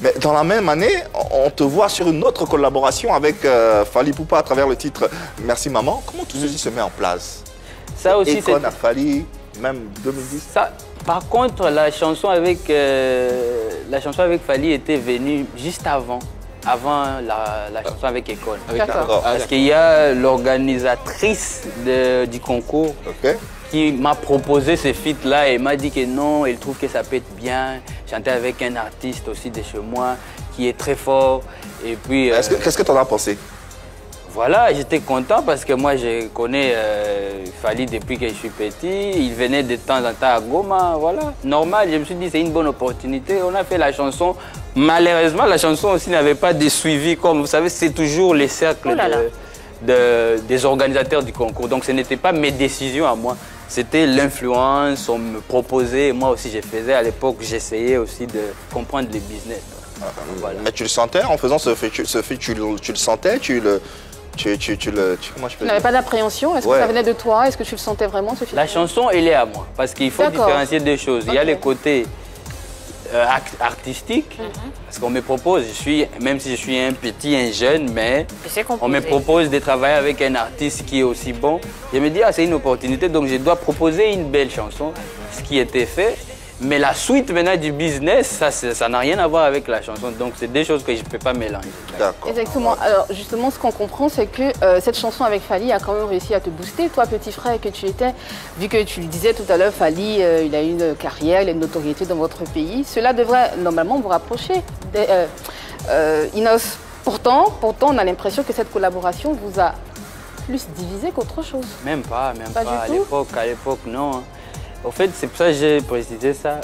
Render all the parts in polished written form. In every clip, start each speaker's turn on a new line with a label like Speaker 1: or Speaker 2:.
Speaker 1: Mais dans la même année, on te voit sur une autre collaboration avec Fally Ipupa à travers le titre Merci Maman. Comment tout ceci se met en place?
Speaker 2: Ça aussi,
Speaker 1: c'est... à Fally, même 2010.
Speaker 2: Ça, par contre, la chanson avec Fally était venue juste avant la chanson avec Econ. Parce qu'il y a l'organisatrice du concours qui m'a proposé ce feat-là et m'a dit que non, elle trouve que ça peut être bien. Chanter avec un artiste aussi de chez moi qui est très fort. Et puis.
Speaker 1: Qu'est-ce que tu en as pensé?
Speaker 2: Voilà, j'étais content parce que moi je connais Fally depuis que je suis petit. Il venait de temps en temps à Goma, voilà. Normal, je me suis dit c'est une bonne opportunité. On a fait la chanson. Malheureusement, la chanson aussi n'avait pas de suivi. Comme vous savez, c'est toujours les cercles des organisateurs du concours. Donc ce n'était pas mes décisions à moi. C'était l'influence, on me proposait. Moi aussi je faisais à l'époque, j'essayais aussi de comprendre les business.
Speaker 1: Voilà. Mais tu le sentais en faisant ce fait, tu le sentais, tu
Speaker 3: n'avais pas d'appréhension? Est-ce que ça venait de toi? Est-ce que tu le sentais vraiment, ce film?
Speaker 2: La chanson, elle est à moi. Parce qu'il faut différencier deux choses. Il y a les côtés artistiques. Parce qu'on me propose, même si je suis un jeune, mais on me propose de travailler avec un artiste qui est aussi bon. Je me dis, c'est une opportunité, donc je dois proposer une belle chanson. Ce qui était fait. Mais la suite maintenant du business, ça n'a rien à voir avec la chanson. Donc c'est deux choses que je ne peux pas mélanger.
Speaker 1: D'accord.
Speaker 3: Exactement. Alors justement, ce qu'on comprend, c'est que cette chanson avec Fally a quand même réussi à te booster. Toi, petit frère que tu étais, vu que tu le disais tout à l'heure, Fally, il a une carrière, il a une notoriété dans votre pays. Cela devrait normalement vous rapprocher. Inos, pourtant, on a l'impression que cette collaboration vous a plus divisé qu'autre chose.
Speaker 2: Même pas à l'époque, non. En fait, c'est pour ça que j'ai précisé ça.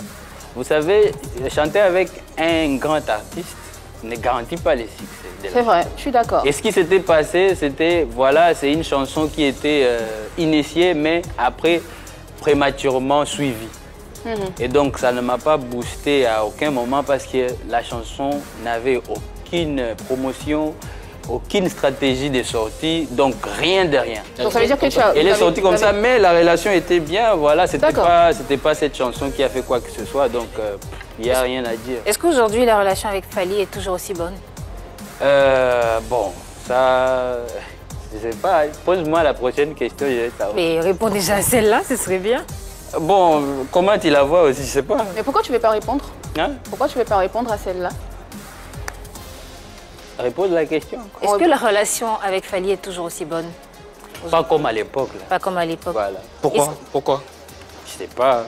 Speaker 2: Vous savez, chanter avec un grand artiste ne garantit pas les succès.
Speaker 3: C'est vrai, je suis d'accord.
Speaker 2: Et ce qui s'était passé, c'était, voilà, c'est une chanson qui était initiée, mais après, prématurément suivie. Et donc, ça ne m'a pas boosté à aucun moment parce que la chanson n'avait aucune promotion, aucune stratégie de sortie, donc rien de rien.
Speaker 3: Donc ça veut dire que
Speaker 2: elle est sortie comme ça, mais la relation était bien, voilà, c'était pas cette chanson qui a fait quoi que ce soit, donc il n'y a rien à dire.
Speaker 4: Est-ce qu'aujourd'hui la relation avec Fally est toujours aussi bonne?
Speaker 2: Bon, ça, je sais pas, pose-moi la prochaine question, je vais savoir.
Speaker 4: Mais réponds déjà à celle-là, ce serait bien.
Speaker 2: Bon, comment tu la vois aussi, je sais pas.
Speaker 3: Mais pourquoi tu ne veux pas répondre? Pourquoi tu ne veux pas répondre à celle-là?
Speaker 2: Repose la question.
Speaker 4: Est-ce que la relation avec Fally est toujours aussi bonne?
Speaker 2: Pas comme à l'époque.
Speaker 4: Pas comme à l'époque.
Speaker 2: Voilà.
Speaker 1: Pourquoi?
Speaker 2: Je sais pas.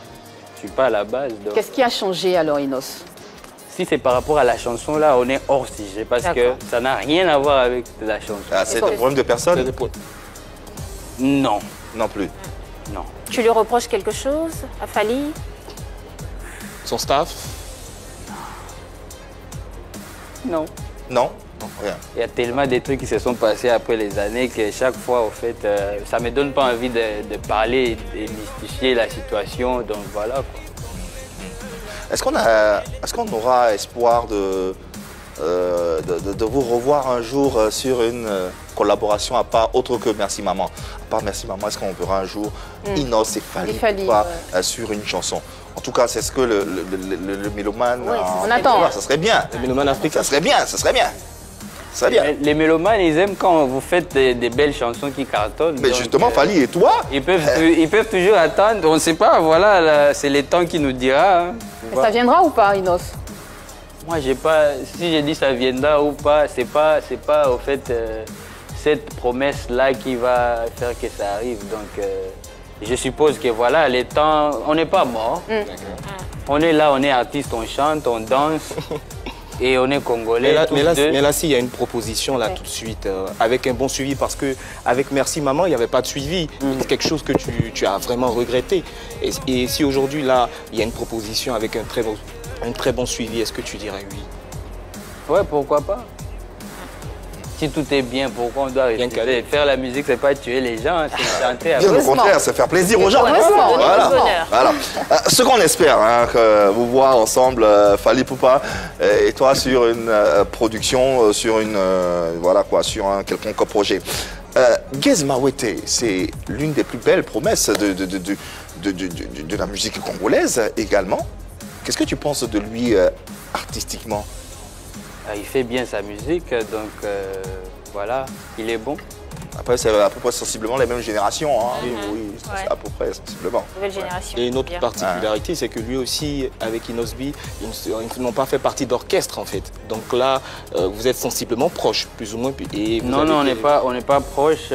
Speaker 2: Je suis pas à la base.
Speaker 3: Qu'est-ce qui a changé alors, Inos?
Speaker 2: Si c'est par rapport à la chanson, là, on est hors sujet parce que ça n'a rien à voir avec la chanson.
Speaker 1: C'est un problème de personne?
Speaker 2: Non.
Speaker 1: Non plus?
Speaker 2: Non.
Speaker 4: Tu lui reproches quelque chose à Fally?
Speaker 5: Son staff?
Speaker 2: Non.
Speaker 1: Non? Rien.
Speaker 2: Il y a tellement de trucs qui se sont passés après les années que chaque fois, au fait, ça ne me donne pas envie de parler et de mystifier la situation. Donc voilà quoi.
Speaker 1: Est-ce qu'on aura espoir de vous revoir un jour sur une collaboration à part autre que Merci Maman? À part Merci Maman, est-ce qu'on verra un jour Inos et Fally sur une chanson? En tout cas, c'est ce que le mélomane...
Speaker 3: on attend.
Speaker 1: Ça serait bien.
Speaker 5: Le mélomane africain.
Speaker 1: Ça serait bien, ça serait bien. Ça serait bien.
Speaker 2: Les mélomanes, ils aiment quand vous faites des belles chansons qui cartonnent.
Speaker 1: Mais donc, justement, Fally et toi,
Speaker 2: ils peuvent toujours attendre. On ne sait pas, voilà, c'est le temps qui nous dira. Hein.
Speaker 3: Ça viendra ou pas, Inos?
Speaker 2: Moi, j'ai pas. Si j'ai dit ça viendra ou pas, c'est pas au fait cette promesse-là qui va faire que ça arrive. Donc, je suppose que voilà, les temps, on n'est pas mort. On est là, on est artiste, on chante, on danse. Et on est congolais.
Speaker 5: Mais là, s'il y a une proposition là tout de suite, avec un bon suivi, parce que avec Merci Maman, il n'y avait pas de suivi. C'est quelque chose que tu as vraiment regretté. Et si aujourd'hui, là, il y a une proposition avec un très bon suivi, est-ce que tu dirais oui?
Speaker 2: Ouais, pourquoi pas? Si tout est bien, pourquoi on doit rester? Faire la musique, c'est pas tuer les gens, c'est chanter.
Speaker 1: Bien au contraire, c'est faire plaisir aux gens. Voilà. Ce qu'on espère, hein, que vous voir ensemble, Fally Ipupa et toi sur une production, sur une sur un quelconque projet. Gez Mawete, c'est l'une des plus belles promesses de la musique congolaise également. Qu'est-ce que tu penses de lui artistiquement?
Speaker 2: Il fait bien sa musique, donc voilà, il est bon.
Speaker 1: Après, c'est à peu près sensiblement les mêmes générations. Hein. Oui, c'est à peu près sensiblement.
Speaker 4: Nouvelle génération.
Speaker 5: Et une autre particularité, c'est que lui aussi, avec Inosbi, ils n'ont pas fait partie d'orchestre en fait. Donc là, vous êtes sensiblement proches, plus ou moins. Et
Speaker 2: non, on n'est pas proches.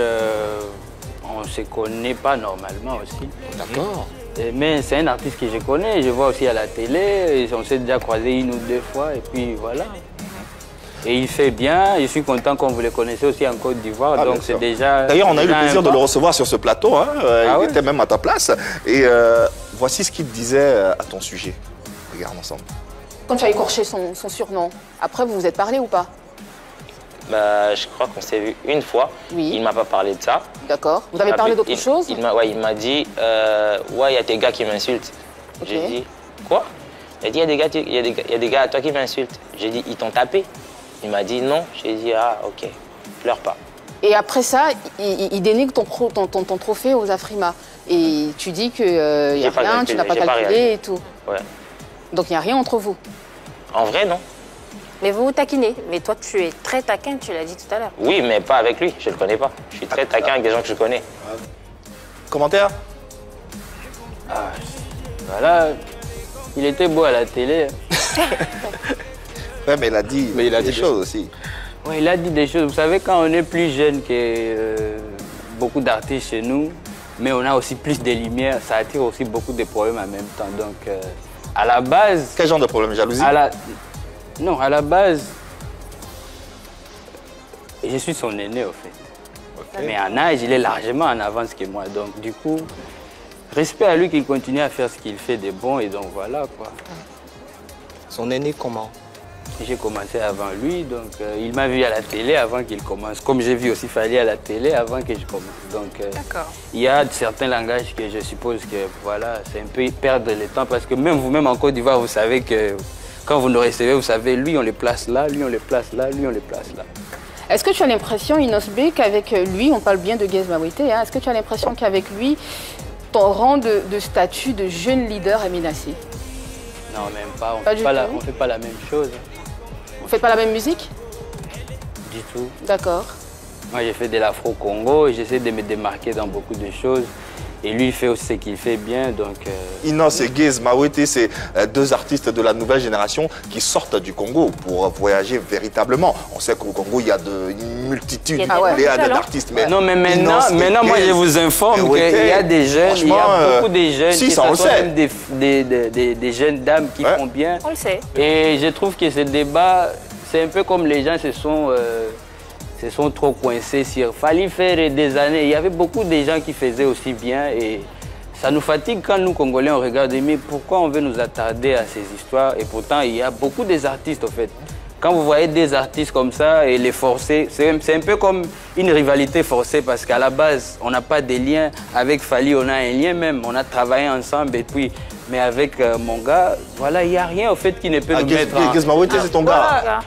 Speaker 2: On ne se connaît pas normalement aussi.
Speaker 5: D'accord.
Speaker 2: Mais c'est un artiste que je connais. Je vois aussi à la télé. On s'est déjà croisé 1 ou 2 fois. Et puis voilà. Et il fait bien, je suis content qu'on vous le connaissez aussi en Côte d'Ivoire, donc c'est déjà...
Speaker 1: D'ailleurs, on a eu le plaisir de le recevoir sur ce plateau, hein. Il était même à ta place. Et voici ce qu'il disait à ton sujet. Regarde ensemble.
Speaker 3: Quand tu as écorché son surnom, après vous vous êtes parlé ou pas?
Speaker 6: Bah, je crois qu'on s'est vu une fois. Oui. Il ne m'a pas parlé de ça.
Speaker 3: D'accord. Vous avez parlé d'autre chose?
Speaker 6: Ouais, il m'a dit, ouais, il y a tes gars qui m'insultent. J'ai dit, quoi? Il a dit, il y a des gars à toi qui m'insultent. J'ai dit, ils t'ont tapé? Il m'a dit non. J'ai dit, ah, ok, pleure pas.
Speaker 3: Et après ça, il dénigre ton trophée aux Afrima. Et tu dis qu'il n'y a rien, tu n'as pas calculé et tout.
Speaker 6: Ouais.
Speaker 3: Donc il n'y a rien entre vous?
Speaker 6: En vrai, non.
Speaker 4: Mais vous vous taquinez. Mais toi, tu es très taquin, tu l'as dit tout à l'heure.
Speaker 6: Oui, mais pas avec lui, je ne le connais pas. Je suis très taquin avec des gens que je connais.
Speaker 1: Commentaire?
Speaker 2: Voilà, il était beau à la télé.
Speaker 1: Ouais, mais il a dit, des choses aussi.
Speaker 2: Oui, il a dit des choses. Vous savez, quand on est plus jeune que beaucoup d'artistes chez nous, mais on a aussi plus de lumière, ça attire aussi beaucoup de problèmes en même temps. Donc, à la base...
Speaker 1: Quel genre de problème? Jalousie?
Speaker 2: Non, à la base, je suis son aîné, au fait. Okay. Mais en âge, il est largement en avance que moi. Donc, du coup, respect à lui qu'il continue à faire ce qu'il fait de bon. Et donc, voilà, quoi.
Speaker 5: Son aîné, comment?
Speaker 2: J'ai commencé avant lui, donc il m'a vu à la télé avant qu'il commence. Comme j'ai vu aussi Fally à la télé avant que je commence. Donc il y a certains langages que je suppose que voilà, c'est un peu perdre le temps parce que même vous-même en Côte d'Ivoire, vous savez que quand vous nous recevez, vous savez, lui on les place là, lui on les place là, lui on les place là.
Speaker 3: Est-ce que tu as l'impression, Inosbi, qu'avec lui, on parle bien de Gez Mawete, hein, est-ce que tu as l'impression qu'avec lui, ton rang de statut de jeune leader est menacé?
Speaker 2: Non, même pas. On ne fait pas la même chose.
Speaker 3: Vous faites pas la même musique?
Speaker 2: Du tout.
Speaker 3: D'accord.
Speaker 2: Moi, j'ai fait de l'afro-congo et j'essaie de me démarquer dans beaucoup de choses. Et lui, il fait aussi ce qu'il fait bien, donc...
Speaker 1: Inos et Gez Mawete, c'est 2 artistes de la nouvelle génération qui sortent du Congo pour voyager véritablement. On sait qu'au Congo, il y a une multitude d'artistes.
Speaker 2: Non, mais maintenant moi, je vous informe qu'il y a des jeunes, il y a beaucoup de jeunes,
Speaker 1: si, ça, on le sait.
Speaker 2: Même des jeunes dames qui font bien.
Speaker 4: On le sait.
Speaker 2: Et je trouve que ce débat, c'est un peu comme les gens se sont trop coincés sur... Fallait faire des années. Il y avait beaucoup de gens qui faisaient aussi bien et ça nous fatigue quand nous, Congolais, on regarde. Mais pourquoi on veut nous attarder à ces histoires? Et pourtant, il y a beaucoup des artistes, en fait. Quand vous voyez des artistes comme ça et les forcer, c'est un peu comme une rivalité forcée parce qu'à la base, on n'a pas de lien. Avec Fally, on a un lien même. On a travaillé ensemble et puis... Mais avec mon gars, voilà, il n'y a rien au fait qui ne peut nous mettre en...
Speaker 1: Gez Mawete, c'est ton gars.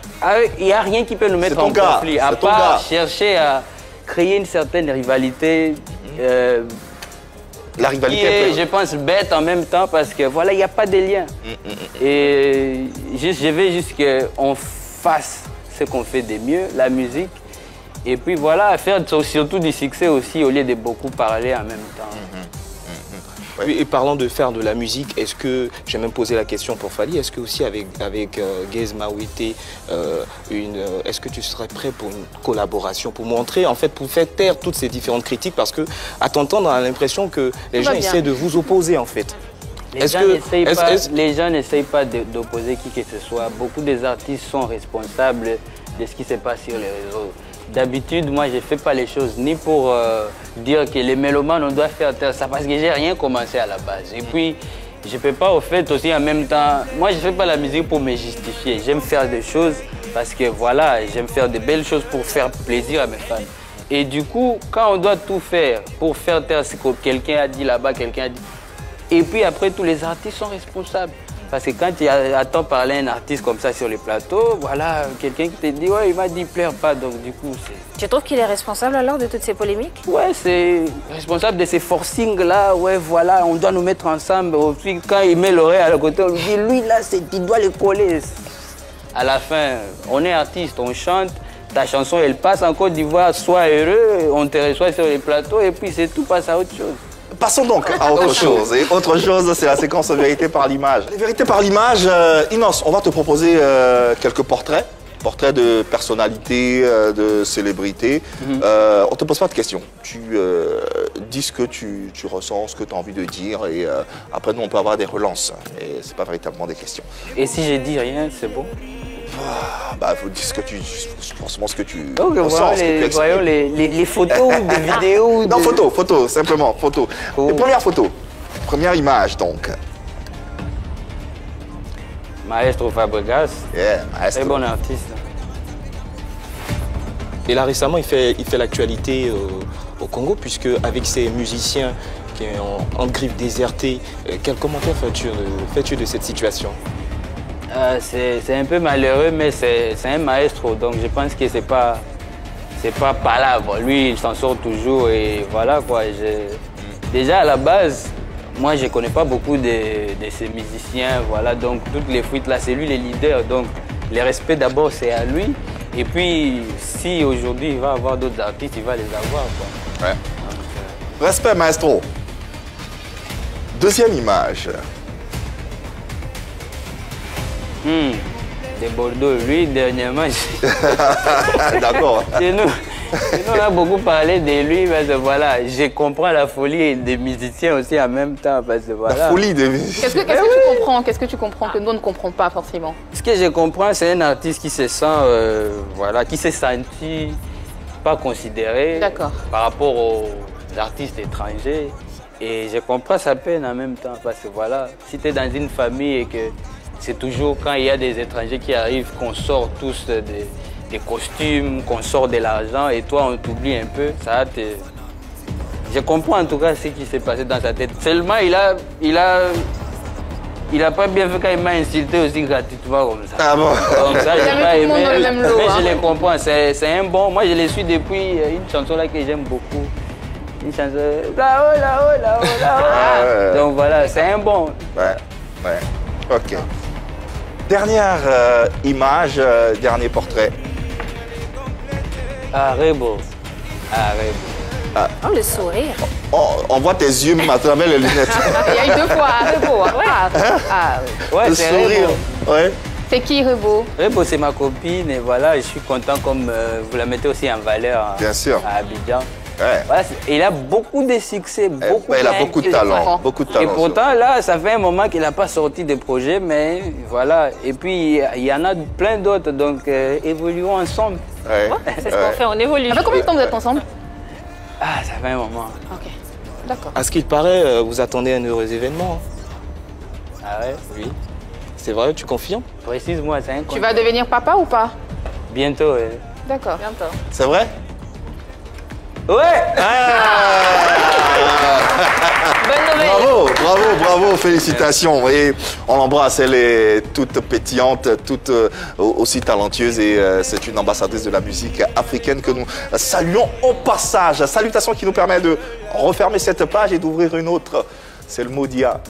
Speaker 2: Il n'y a rien qui peut nous mettre en conflit, à part chercher à créer une certaine rivalité.
Speaker 1: La rivalité
Speaker 2: qui est, je pense, bête en même temps parce que voilà, il n'y a pas de lien. Et je veux juste qu'on fasse ce qu'on fait de mieux, la musique. Et puis voilà, faire surtout du succès aussi au lieu de beaucoup parler en même temps.
Speaker 5: Oui, et parlant de faire de la musique, est-ce que, j'ai même posé la question pour Fally, est-ce que aussi avec Gez Mawete, est-ce que tu serais prêt pour une collaboration, pour montrer, en fait, pour faire taire toutes ces différentes critiques, parce que à t'entendre, on a l'impression que les gens essaient de vous opposer, en fait.
Speaker 2: Les gens n'essayent pas d'opposer qui que ce soit. Beaucoup des artistes sont responsables de ce qui se passe sur les réseaux. D'habitude, moi, je ne fais pas les choses ni pour dire que les mélomanes, on doit faire ça parce que je n'ai rien commencé à la base. Et puis, je ne peux pas, au fait, aussi en même temps... Moi, je ne fais pas la musique pour me justifier. J'aime faire des choses parce que, voilà, j'aime faire de belles choses pour faire plaisir à mes fans. Et du coup, quand on doit tout faire pour faire taire ce que quelqu'un a dit là-bas, quelqu'un a dit... Et puis après, tous les artistes sont responsables. Parce que quand tu attends parler un artiste comme ça sur les plateaux, voilà, quelqu'un qui te dit, ouais, il m'a dit, pleure pas, donc du coup, c'est...
Speaker 4: Tu trouves qu'il est responsable alors de toutes ces polémiques?
Speaker 2: Ouais, c'est responsable de ces forcings-là, ouais, voilà, on doit nous mettre ensemble. Puis quand il met l'oreille à côté, on lui dit, lui, là, il doit le coller. à la fin, on est artiste, on chante, ta chanson, elle passe en Côte d'Ivoire, sois heureux, on te reçoit sur les plateaux et puis c'est tout, passe à autre chose.
Speaker 1: Passons donc à autre chose. Et autre chose, c'est la séquence vérité par l'image. Les vérités par l'image, Inos, on va te proposer quelques portraits. Portraits de personnalités, de célébrités. On ne te pose pas de questions. Tu dis ce que tu ressens, ce que tu as envie de dire. Et après, nous, on peut avoir des relances. Et ce n'est pas véritablement des questions.
Speaker 2: Et si j'ai dit rien, c'est bon?
Speaker 1: Bah, faut dire ce que tu, forcément ce que tu
Speaker 2: ressens, voyons les photos ou des vidéos.
Speaker 1: Non, photos, simplement, photos. Oh. Les premières photos, première image donc.
Speaker 2: Maestro Fabregas, très bon artiste.
Speaker 5: Et là récemment, il fait l'actualité au Congo, puisque avec ses musiciens qui sont en griffe désertée, quel commentaire fais-tu de cette situation?
Speaker 2: C'est un peu malheureux, mais c'est un maestro, donc je pense que c'est pas palabre. Lui, il s'en sort toujours et voilà quoi. Déjà à la base, moi je connais pas beaucoup de ces musiciens, voilà, donc toutes les fuites là, c'est lui le leader, donc le respect d'abord c'est à lui. Et puis si aujourd'hui il va avoir d'autres artistes, il va les avoir quoi.
Speaker 1: Ouais. Respect maestro. Deuxième image.
Speaker 2: De Bordeaux, lui, dernièrement,
Speaker 1: d'accord.
Speaker 2: Nous, on a beaucoup parlé de lui, parce que voilà, je comprends la folie des musiciens aussi en même temps, parce que voilà.
Speaker 1: La folie des musiciens.
Speaker 3: Qu'est-ce que tu comprends? Qu'est-ce que tu comprends que nous ne comprenons pas forcément?
Speaker 2: Ce que je comprends, c'est un artiste qui se sent, voilà, qui s'est senti pas considéré par rapport aux artistes étrangers. Et je comprends sa peine en même temps, parce que voilà, si tu es dans une famille et que c'est toujours quand il y a des étrangers qui arrivent qu'on sort tous des costumes, qu'on sort de l'argent et toi on t'oublie un peu, ça te... Je comprends en tout cas ce qui s'est passé dans sa tête. Seulement il a pas bien fait quand il m'a insulté aussi gratuitement comme ça.
Speaker 1: Ah bon?
Speaker 2: Donc ça j'ai pas aimé, mais je les comprends, c'est un bon... Moi je les suis depuis une chanson là que j'aime beaucoup. Une chanson là-haut, là-haut, là-haut, là-haut. Donc voilà, c'est un bon.
Speaker 1: Ouais, ok. Dernière image, dernier portrait.
Speaker 2: Rebo.
Speaker 4: Oh, le sourire.
Speaker 1: On voit tes yeux à travers les lunettes.
Speaker 3: Il y a eu deux fois Rebo.
Speaker 2: Ouais,
Speaker 1: le
Speaker 2: c'est
Speaker 1: sourire. Ouais.
Speaker 3: C'est qui Rebo?
Speaker 2: Rebo, c'est ma copine et voilà, je suis content comme vous la mettez aussi en valeur
Speaker 1: bien sûr.
Speaker 2: À Abidjan.
Speaker 1: Ouais.
Speaker 2: Voilà, il a beaucoup de succès,
Speaker 1: il a beaucoup de talent,
Speaker 2: Et pourtant, là, ça fait un moment qu'il n'a pas sorti de projet, mais voilà. Et puis, il y en a plein d'autres, donc évoluons ensemble.
Speaker 4: Ouais, c'est ce qu'on fait, on évolue.
Speaker 3: Ça fait combien de temps vous êtes ensemble?
Speaker 2: Ah, ça fait un moment.
Speaker 3: Ok, d'accord.
Speaker 5: À ce qu'il paraît, vous attendez un heureux événement.
Speaker 2: Ah ouais?
Speaker 5: Oui. C'est vrai, tu confirmes?
Speaker 2: Précise-moi, c'est un...
Speaker 3: Tu vas devenir papa ou pas?
Speaker 2: Bientôt, oui.
Speaker 3: D'accord.
Speaker 4: Bientôt.
Speaker 1: C'est vrai?
Speaker 2: Ouais!
Speaker 1: Bonne nouvelle! Bravo, félicitations. Et on l'embrasse, elle est toute pétillante, toute aussi talentueuse et c'est une ambassadrice de la musique africaine que nous saluons au passage. Salutations qui nous permet de refermer cette page et d'ouvrir une autre. C'est le Modia.